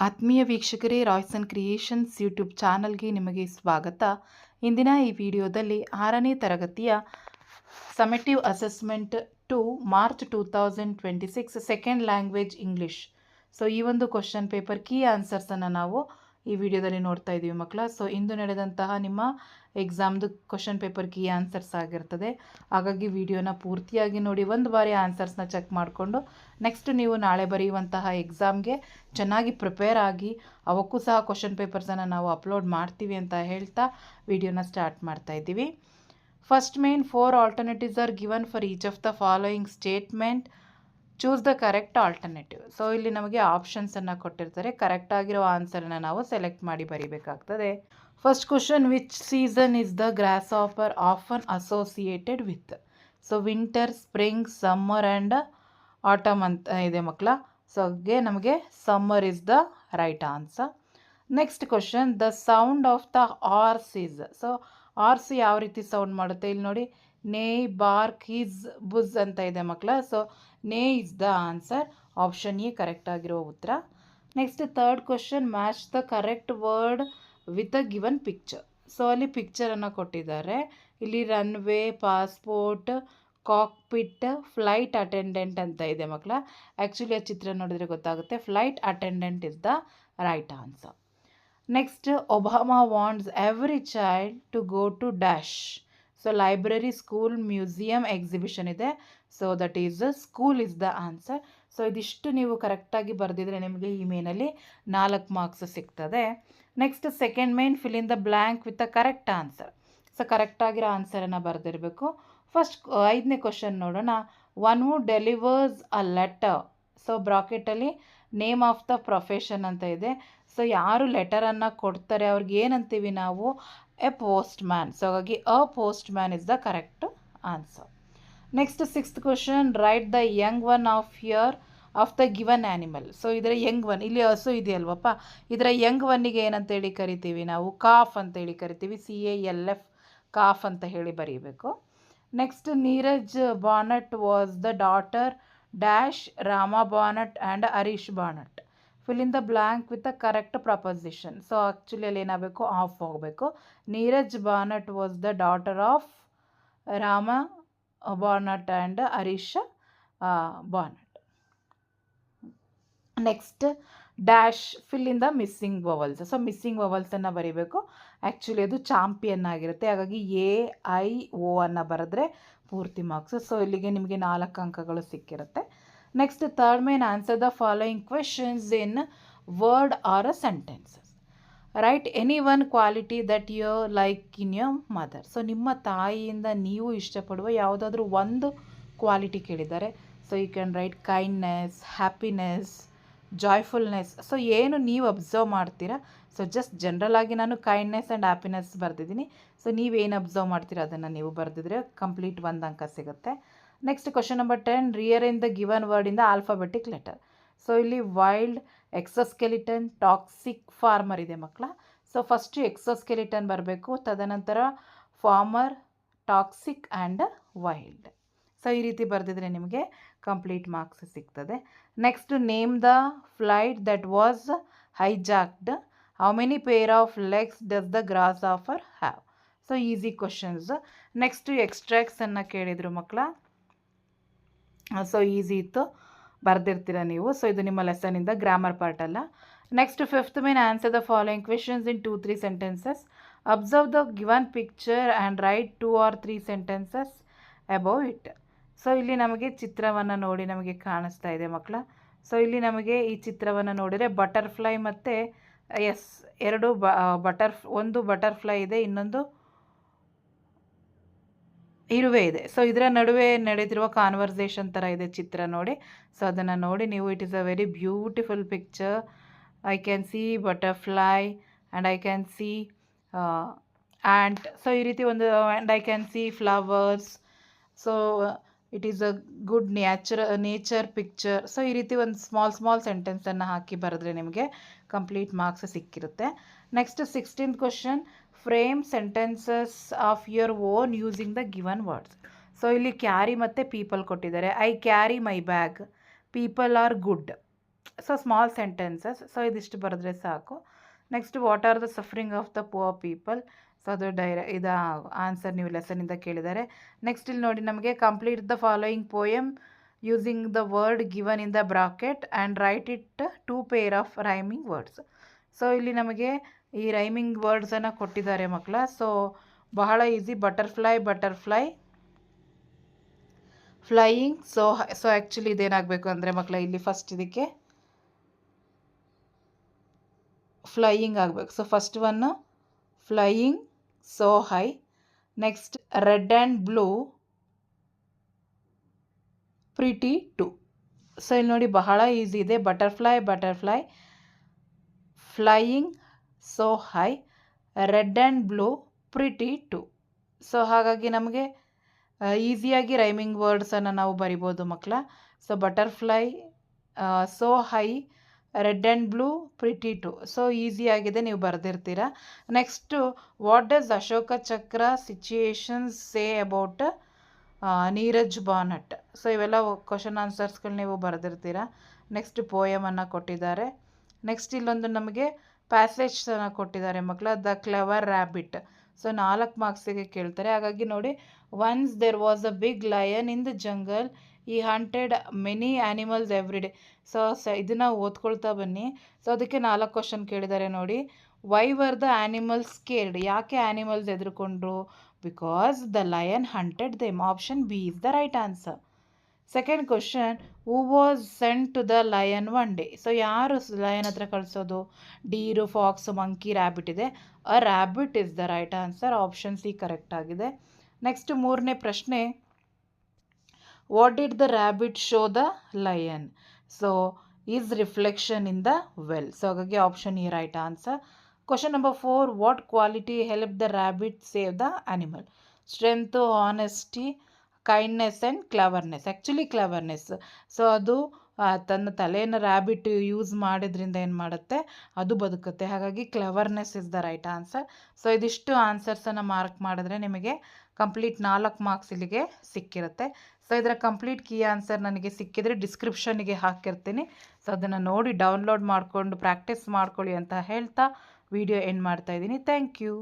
ಆತ್ಮೀಯ ವೀಕ್ಷಕರೇ, Royson creations YouTube ಚಾನಲ್ಗೆ ನಿಮಗೆ ಸ್ವಾಗತ. ಇಂದಿನ ಈ ವಿಡಿಯೋದಲ್ಲಿ 6ನೇ ತರಗತಿಯ summative assessment two March 2026 second language English. So ಈ ಒಂದು ಕ್ವಶನ್ ಪೇಪರ್ ಕೀ ಆನ್ಸರ್ಸನ್ನು ನಾವು ಈ ವಿಡಿಯೋದಲ್ಲಿ ನೋಡ್ತಾ ಇದ್ದೀವಿ ಮಕ್ಕಳ. ಸೊ ಇಂದು ನಡೆದಂತಹ ನಿಮ್ಮ ಎಕ್ಸಾಮ್ದು ಕ್ವಶನ್ ಪೇಪರ್ ಕೀ ಆನ್ಸರ್ಸ್ ಆಗಿರ್ತದೆ. ಹಾಗಾಗಿ ವಿಡಿಯೋನ ಪೂರ್ತಿಯಾಗಿ ನೋಡಿ, ಒಂದು ಬಾರಿ ಆನ್ಸರ್ಸ್ನ ಚೆಕ್ ಮಾಡಿಕೊಂಡು ನೆಕ್ಸ್ಟ್ ನೀವು ನಾಳೆ ಬರೆಯುವಂತಹ ಎಕ್ಸಾಮ್ಗೆ ಚೆನ್ನಾಗಿ ಪ್ರಿಪೇರ್ ಆಗಿ ಅವಕ್ಕೂ ಸಹ ಕ್ವಶನ್ ಪೇಪರ್ಸನ್ನು ನಾವು ಅಪ್ಲೋಡ್ ಮಾಡ್ತೀವಿ ಅಂತ ಹೇಳ್ತಾ ವಿಡಿಯೋನ ಸ್ಟಾರ್ಟ್ ಮಾಡ್ತಾ ಇದ್ದೀವಿ. First main 4 alternatives are given for each of the following statement. Choose the correct alternative. So ಇಲ್ಲಿ ನಮಗೆ ಆಪ್ಷನ್ಸನ್ನು ಕೊಟ್ಟಿರ್ತಾರೆ, ಕರೆಕ್ಟ್ ಆಗಿರೋ ಆನ್ಸರನ್ನು ನಾವು ಸೆಲೆಕ್ಟ್ ಮಾಡಿ ಬರೀಬೇಕಾಗ್ತದೆ. First question, which season is the grasshopper often associated with? So winter, spring, summer and autumn ಅಂತ ಇದೆ ಮಕ್ಕಳ. ಸೊ ಹಾಗೆ ನಮಗೆ summer is the right answer. Next question, the sound of the horse is. So horse ಯಾವ ರೀತಿ sound ಮಾಡುತ್ತೆ ಇಲ್ಲಿ ನೋಡಿ, ನೇ, ಬಾರ್ಕ್, ಹಿಸ್, ಬುಜ್ ಅಂತ ಇದೆ ಮಕ್ಕಳ. So neigh is the answer. Option A correct ಆಗಿರೋ ಉತ್ತರ. Next third question, match the correct word with a given picture. So ಅಲ್ಲಿ ಪಿಕ್ಚರನ್ನು ಕೊಟ್ಟಿದ್ದಾರೆ. ಇಲ್ಲಿ runway, passport, cockpit, flight attendant ಅಂತ ಇದೆ ಮಕ್ಕಳ. ಆ್ಯಕ್ಚುಲಿ ಆ ಚಿತ್ರ ನೋಡಿದ್ರೆ ಗೊತ್ತಾಗುತ್ತೆ. Flight attendant is the right answer. Next, Obama wants every child to go to dash. So library, school, museum, exhibition ಇದೆ. So that is school is the answer. So ಇದಿಷ್ಟು ನೀವು ಕರೆಕ್ಟಾಗಿ ಬರೆದಿದ್ರೆ ನಿಮಗೆ ಈ ಮೇನಲ್ಲಿ 4 ಮಾರ್ಕ್ಸ್ ಸಿಗ್ತದೆ. Next second main, fill in the blank with the correct answer. So ಕರೆಕ್ಟಾಗಿರೋ ಆನ್ಸರನ್ನು ಬರೆದಿರಬೇಕು. ಫಸ್ಟ್ 5ನೇ ಕ್ವಶನ್ ನೋಡೋಣ. One who delivers a letter. So ಬ್ರಾಕೆಟಲ್ಲಿ ನೇಮ್ ಆಫ್ ದ ಪ್ರೊಫೆಷನ್ ಅಂತ ಇದೆ. ಸೊ ಯಾರು ಲೆಟರನ್ನು ಕೊಡ್ತಾರೆ ಅವ್ರಿಗೆ ಏನಂತೀವಿ ನಾವು? A post man. ಸೊ ಹಾಗಾಗಿ a post man is the correct answer. Next 6th question, right the Young one of here of the given animal. So ಇದರ ಯಂಗ್ ಒನ್, ಇಲ್ಲಿ ಹಸು ಇದೆಯಲ್ವಪ್ಪ, ಇದರ ಯಂಗ್ ಒನ್ನಿಗೆ ಏನಂತೇಳಿ ಕರಿತೀವಿ ನಾವು? ಕಾಫ್ ಅಂತೇಳಿ ಕರಿತೀವಿ. CALF, ಕಾಫ್ ಅಂತ ಹೇಳಿ ಬರೀಬೇಕು. Next, Neeraj Banat was the daughter dash Rama Banat and Harish Banat. Fill in the blank with the correct preposition. So actually ಅಲ್ಲಿ ಏನಾಗಬೇಕು? ಆಫ್ ಹೋಗಬೇಕು. Neeraj Banat was the daughter of Rama Banat and Harish Banat. Next dash, fill in the missing vowels. So missing ವವಲ್ಸನ್ನು ಬರೀಬೇಕು. Actually ಅದು champion ಆಗಿರುತ್ತೆ. ಹಾಗಾಗಿ AIO ಅನ್ನು ಬರೆದ್ರೆ ಪೂರ್ತಿ ಮಾರ್ಕ್ಸು. ಸೊ ಇಲ್ಲಿಗೆ ನಿಮಗೆ 4 ಅಂಕಗಳು ಸಿಕ್ಕಿರುತ್ತೆ. Next third main, answer the following questions in word or a sentences. Write any one quality that you like in your mother. So ನಿಮ್ಮ ತಾಯಿಯಿಂದ ನೀವು ಇಷ್ಟಪಡುವ ಯಾವುದಾದ್ರೂ ಒಂದು ಕ್ವಾಲಿಟಿ ಕೇಳಿದ್ದಾರೆ. So you can write kindness, happiness, joyfulness. So ಏನು ನೀವು observe ಮಾಡ್ತೀರಾ? ಸೊ ಜಸ್ಟ್ ಜನರಲ್ ಆಗಿ ನಾನು ಕೈಂಡ್ನೆಸ್ ಆ್ಯಂಡ್ ಹ್ಯಾಪಿನೆಸ್ ಬರೆದಿದ್ದೀನಿ. ಸೊ ನೀವೇನು ಅಬ್ಸರ್ವ್ ಮಾಡ್ತೀರಾ ಅದನ್ನು ನೀವು ಬರೆದಿದ್ರೆ ಕಂಪ್ಲೀಟ್ 1 ಅಂಕ ಸಿಗುತ್ತೆ. Next question number 10, rear in the given word in the alphabetic letter. So ಇಲ್ಲಿ ವೈಲ್ಡ್, ಎಕ್ಸೋಸ್ಕೆಲಿಟನ್, ಟಾಕ್ಸಿಕ್, ಫಾರ್ಮರ್ ಇದೆ ಮಕ್ಕಳ. ಸೊ ಫಸ್ಟು ಎಕ್ಸೋಸ್ಕೆಲಿಟನ್ ಬರಬೇಕು, ತದನಂತರ farmer, toxic and wild. So ಈ ರೀತಿ ಬರೆದಿದ್ರೆ ನಿಮಗೆ ಕಂಪ್ಲೀಟ್ ಮಾರ್ಕ್ಸ್ ಸಿಗ್ತದೆ. Next, name the flight that was hijacked. How many pair of legs does the grasshopper have. So easy questions. Next ಎಕ್ಸ್ಟ್ರಾಕ್ಟ್ಸನ್ನು ಕೇಳಿದರು ಮಕ್ಕಳ. ಸೊ ಈಸಿ ಇತ್ತು, ಬರೆದಿರ್ತೀರ ನೀವು. ಸೊ ಇದು ನಿಮ್ಮ ಲೆಸನಿಂದ, ಗ್ರಾಮರ್ ಪಾರ್ಟ್ ಅಲ್ಲ. Next 5th main, answer the following questions in 2-3 sentences. Observe the given picture and right 2 or 3 sentences above it. So ಇಲ್ಲಿ ನಮಗೆ ಚಿತ್ರವನ್ನು ನೋಡಿ ನಮಗೆ ಕಾಣಿಸ್ತಾ ಇದೆ ಮಕ್ಕಳ. ಸೊ ಇಲ್ಲಿ ನಮಗೆ ಈ ಚಿತ್ರವನ್ನು ನೋಡಿದರೆ ಬಟರ್ಫ್ಲೈ ಮತ್ತು ಎರಡು ಒಂದು ಬಟರ್ಫ್ಲೈ ಇದೆ, ಇನ್ನೊಂದು ಇರುವೆ ಇದೆ. ಸೊ ಇದರ ನಡುವೆ ನಡೆದಿರುವ ಕಾನ್ವರ್ಸೇಷನ್ ಥರ ಇದೆ ಚಿತ್ರ ನೋಡಿ. ಸೊ ಅದನ್ನು ನೋಡಿ ನೀವು, it is a very beautiful picture. I can see butterfly and I can see ant. So ಈ ರೀತಿ ಒಂದು, and I can see flowers. So it is a good nature picture. So ಈ ರೀತಿ ಒಂದು ಸ್ಮಾಲ್ ಸೆಂಟೆನ್ಸನ್ನು ಹಾಕಿ ಬರೆದ್ರೆ ನಿಮಗೆ ಕಂಪ್ಲೀಟ್ ಮಾರ್ಕ್ಸ್ ಸಿಕ್ಕಿರುತ್ತೆ. Next 16th question, frame sentences of your own using the given words. So ಇಲ್ಲಿ ಕ್ಯಾರಿ ಮತ್ತು ಪೀಪಲ್ ಕೊಟ್ಟಿದ್ದಾರೆ. I carry my bag, people are good, so small sentences. So ಇದಿಷ್ಟು ಬರೆದ್ರೆ ಸಾಕು. Next what are the suffering of the poor people. So ಅದು ಇದು answer ನೀವು ಲೆಸನಿಂದ ಕೇಳಿದ್ದಾರೆ. ನೆಕ್ಸ್ಟ್ ಇಲ್ಲಿ ನೋಡಿ ನಮಗೆ complete the following poem using the word given in the bracket and write it 2 pair of rhyming words. So ಇಲ್ಲಿ ನಮಗೆ ಈ ರೈಮಿಂಗ್ ವರ್ಡ್ಸನ್ನು ಕೊಟ್ಟಿದ್ದಾರೆ ಮಕ್ಕಳ. ಸೊ ಬಹಳ easy. Butterfly, flying. So actually ಇದೇನಾಗಬೇಕು ಅಂದರೆ ಮಕ್ಕಳ ಇಲ್ಲಿ ಫಸ್ಟ್ ಇದಕ್ಕೆ ಫ್ಲೈಯಿಂಗ್ ಆಗಬೇಕು. So first one flying, so high. Next red and blue, pretty too. So ಇಲ್ಲಿ ನೋಡಿ ಬಹಳ ಈಸಿ ಇದೆ. Butterfly, flying, so high, red and blue, pretty too. So ಹಾಗಾಗಿ ನಮಗೆ ಈಸಿಯಾಗಿ ರೈಮಿಂಗ್ ವರ್ಡ್ಸನ್ನು ನಾವು ಬರಿಬೋದು ಮಕ್ಕಳ. So butterfly, so high, red and blue, pretty too. So ಈಸಿಯಾಗಿದೆ, ನೀವು ಬರೆದಿರ್ತೀರ. Next what does Ashoka Chakra situations say about Neeraj Banat. So ಇವೆಲ್ಲ ಕ್ವಶನ್ ಆನ್ಸರ್ಸ್ಗಳು ನೀವು ಬರೆದಿರ್ತೀರ. ನೆಕ್ಸ್ಟ್ ಪೋಯಮನ್ನು ಕೊಟ್ಟಿದ್ದಾರೆ. ನೆಕ್ಸ್ಟ್ ಇಲ್ಲೊಂದು ನಮಗೆ ಪ್ಯಾಸೇಜನ್ನು ಕೊಟ್ಟಿದ್ದಾರೆ ಮಕ್ಕಳ. The clever rabbit. ಸೊ 4 ಮಾರ್ಕ್ಸಿಗೆ ಕೇಳ್ತಾರೆ. ಹಾಗಾಗಿ ನೋಡಿ, once there was a big lion in the jungle, he hunted many animals every day. So ಇದನ್ನು ಓದ್ಕೊಳ್ತಾ ಬನ್ನಿ. ಸೊ ಅದಕ್ಕೆ 4 ಕ್ವಶನ್ ಕೇಳಿದ್ದಾರೆ ನೋಡಿ. Why were the animals scared. ಯಾಕೆ ಆ್ಯನಿಮಲ್ಸ್ ಎದುರುಕೊಂಡ್ರು? Because the lion hunted them. Option B is the right answer. Second question, who was sent to the lion one day. So ಯಾರು lion ಹತ್ರ ಕಳಿಸೋದು? Deer, fox, monkey, rabbit ಇದೆ. A rabbit is the right answer. Option C correct ಆಗಿದೆ. Next 3ನೇ ಪ್ರಶ್ನೆ, what did the rabbit show the lion? So is reflection in the well. So ಹಾಗಾಗಿ option E right answer. Question number 4, what quality help the rabbit save the animal? Strength, honesty, kindness and cleverness. Actually cleverness. So ಅದು ತನ್ನ ತಲೆಯನ್ನು rabbit use ಮಾಡೋದ್ರಿಂದ ಏನು ಮಾಡುತ್ತೆ, ಅದು ಬದುಕುತ್ತೆ. ಹಾಗಾಗಿ cleverness is the right answer. So ಇದಿಷ್ಟು ಆನ್ಸರ್ಸನ್ನು ಮಾರ್ಕ್ ಮಾಡಿದ್ರೆ ನಿಮಗೆ ಕಂಪ್ಲೀಟ್ 4 ಮಾರ್ಕ್ಸ್ ಇಲ್ಲಿಗೆ ಸಿಕ್ಕಿರುತ್ತೆ. ಸೊ ಇದರ ಕಂಪ್ಲೀಟ್ ಕೀ ಆನ್ಸರ್ ನನಗೆ ಸಿಕ್ಕಿದರೆ ಡಿಸ್ಕ್ರಿಪ್ಷನ್ಗೆ ಹಾಕಿರ್ತೀನಿ. ಸೊ ಅದನ್ನು ನೋಡಿ ಡೌನ್ಲೋಡ್ ಮಾಡಿಕೊಂಡು ಪ್ರಾಕ್ಟೀಸ್ ಮಾಡ್ಕೊಳ್ಳಿ ಅಂತ ಹೇಳ್ತಾ ವಿಡಿಯೋ ಎಂಡ್ ಮಾಡ್ತಾಯಿದ್ದೀನಿ. Thank you.